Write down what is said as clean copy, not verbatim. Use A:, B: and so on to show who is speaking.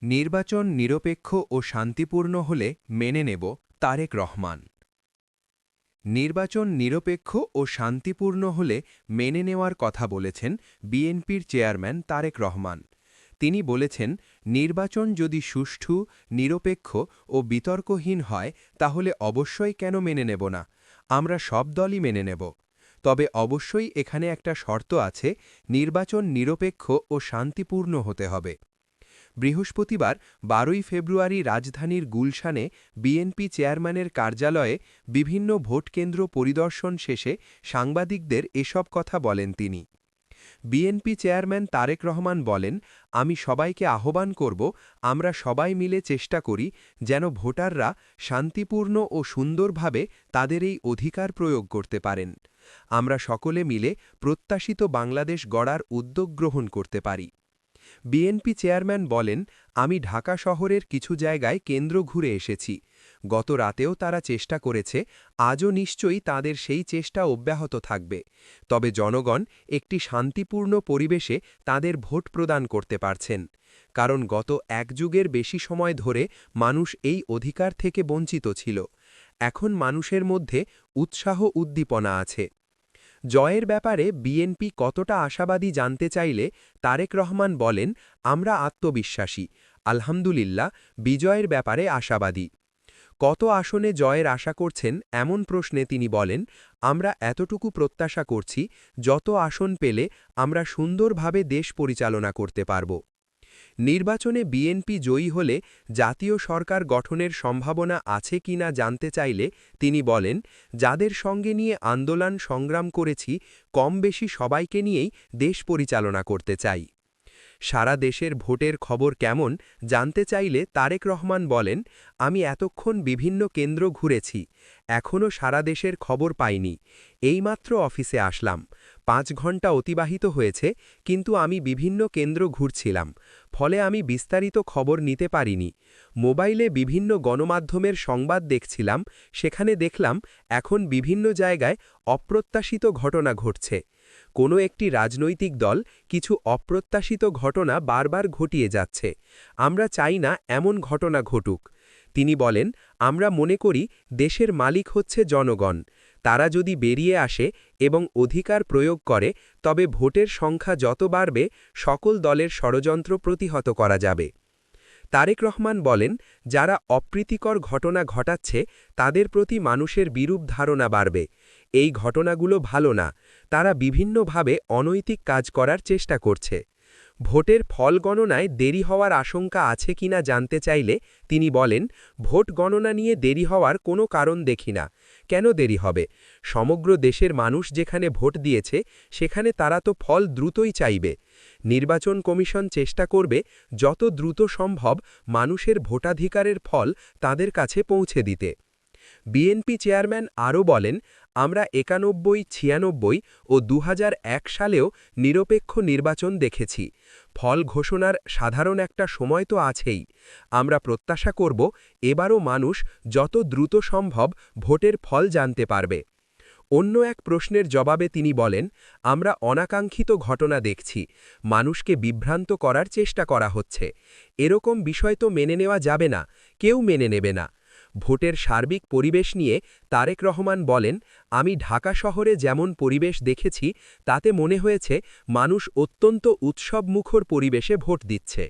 A: নির্বাচন নিরপেক্ষ ও শান্তিপূর্ণ হলে মেনে নেব তারেক রহমান। নির্বাচন নিরপেক্ষ ও শান্তিপূর্ণ হলে মেনে নেওয়ার কথা বলেছেন বিএনপির চেয়ারম্যান তারেক রহমান। তিনি বলেছেন, নির্বাচন যদি সুষ্ঠু, নিরপেক্ষ ও বিতর্কহীন হয় তাহলে অবশ্যই কেন মেনে নেব না, আমরা সব দলই মেনে নেব। তবে অবশ্যই এখানে একটা শর্ত আছে, নির্বাচন নিরপেক্ষ ও শান্তিপূর্ণ হতে হবে। বৃহস্পতিবার ১২ ফেব্রুয়ারি রাজধানীর গুলশানে বিএনপি চেয়ারম্যানের কার্যালয়ে বিভিন্ন ভোটকেন্দ্র পরিদর্শন শেষে সাংবাদিকদের এসব কথা বলেন তিনি। বিএনপি চেয়ারম্যান তারেক রহমান বলেন, আমি সবাইকে আহ্বান করব, আমরা সবাই মিলে চেষ্টা করি যেন ভোটাররা শান্তিপূর্ণ ও সুন্দরভাবে তাদের এই অধিকার প্রয়োগ করতে পারেন। আমরা সকলে মিলে প্রত্যাশিত বাংলাদেশ গড়ার উদ্যোগ গ্রহণ করতে পারি। বিএনপি চেয়ারম্যান বলেন, আমি ঢাকা শহরের কিছু জায়গায় কেন্দ্র ঘুরে এসেছি। গত রাতেও তারা চেষ্টা করেছে, আজও নিশ্চয়ই তাদের সেই চেষ্টা অব্যাহত থাকবে। তবে জনগণ একটি শান্তিপূর্ণ পরিবেশে তাদের ভোট প্রদান করতে পারছেন, কারণ গত এক যুগের বেশি সময় ধরে মানুষ এই অধিকার থেকে বঞ্চিত ছিল। এখন মানুষের মধ্যে উৎসাহ উদ্দীপনা আছে। জয়ের ব্যাপারে বিএনপি কতটা আশাবাদী জানতে চাইলে তারেক রহমান বলেন, আমরা আত্মবিশ্বাসী, আলহামদুলিল্লাহ, বিজয়ের ব্যাপারে আশাবাদী। কত আসনে জয়ের আশা করছেন এমন প্রশ্নে তিনি বলেন, আমরা এতটুকু প্রত্যাশা করছি, যত আসন পেলে আমরা সুন্দরভাবে দেশ পরিচালনা করতে পারব। নির্বাচনে বিএনপি জয়ী হলে জাতীয় সরকার গঠনের সম্ভাবনা আছে কিনা জানতে চাইলে তিনি বলেন, যাদের সঙ্গে নিয়ে আন্দোলন সংগ্রাম করেছি কম বেশি সবাইকে নিয়েই দেশ পরিচালনা করতে চাই। সারা দেশের ভোটের খবর কেমন জানতে চাইলে তারেক রহমান বলেন, আমি এতক্ষণ বিভিন্ন কেন্দ্র ঘুরেছি, এখনও সারা দেশের খবর পাইনি। এইমাত্র অফিসে আসলাম, ৫ ঘন্টা অতিবাহিত হয়েছে, কিন্তু আমি বিভিন্ন কেন্দ্র ঘুরছিলাম, ফলে আমি বিস্তারিত খবর নিতে পারিনি। মোবাইলে বিভিন্ন গণমাধ্যমের সংবাদ দেখছিলাম, সেখানে দেখলাম এখন বিভিন্ন জায়গায় অপ্রত্যাশিত ঘটনা ঘটছে। কোনো একটি রাজনৈতিক দল কিছু অপ্রত্যাশিত ঘটনা বারবার ঘটিয়ে যাচ্ছে, আমরা চাই না এমন ঘটনা ঘটুক। তিনি বলেন, আমরা মনে করি দেশের মালিক হচ্ছে জনগণ, তারা যদি বেরিয়ে আসে এবং অধিকার প্রয়োগ করে তবে ভোটের সংখ্যা যত বাড়বে সকল দলের ষড়যন্ত্র প্রতিহত করা যাবে। তারেক রহমান বলেন, যারা অপ্রীতিকর ঘটনা ঘটাচ্ছে তাদের প্রতি মানুষের বিরূপ ধারণা বাড়বে। এই ঘটনাগুলো ভালো না, তারা বিভিন্নভাবে অনৈতিক কাজ করার চেষ্টা করছে। ভোটের ফল গণনায় দেরি হওয়ার আশঙ্কা আছে কিনা জানতে চাইলে তিনি বলেন, ভোট গণনা নিয়ে দেরি হওয়ার কোনো কারণ দেখি না। কেন দেরি হবে? সমগ্র দেশের মানুষ যেখানে ভোট দিয়েছে সেখানে তারা তো ফল দ্রুতই চাইবে। নির্বাচন কমিশন চেষ্টা করবে যত দ্রুত সম্ভব মানুষের ভোটাধিকারের ফল তাদের কাছে পৌঁছে দিতে। বিএনপি চেয়ারম্যান আরও বলেন, আমরা ৯১, ৯৬ ও ২০০১ সালেও নিরপেক্ষ নির্বাচন দেখেছি। ফল ঘোষণার সাধারণ একটা সময় তো আছেই। আমরা প্রত্যাশা করব এবারও মানুষ যত দ্রুত সম্ভব ভোটের ফল জানতে পারবে। অন্য এক প্রশ্নের জবাবে তিনি বলেন, আমরা অনাকাঙ্ক্ষিত ঘটনা দেখছি, মানুষকে বিভ্রান্ত করার চেষ্টা করা হচ্ছে। এরকম বিষয় তো মেনে নেওয়া যাবে না, কেউ মেনে নেবে না। ভোটের সার্বিক পরিবেশ নিয়ে তারেক রহমান বলেন, আমি ঢাকা শহরে যেমন পরিবেশ দেখেছি তাতে মনে হয়েছে মানুষ অত্যন্ত উৎসবমুখর পরিবেশে ভোট দিচ্ছে।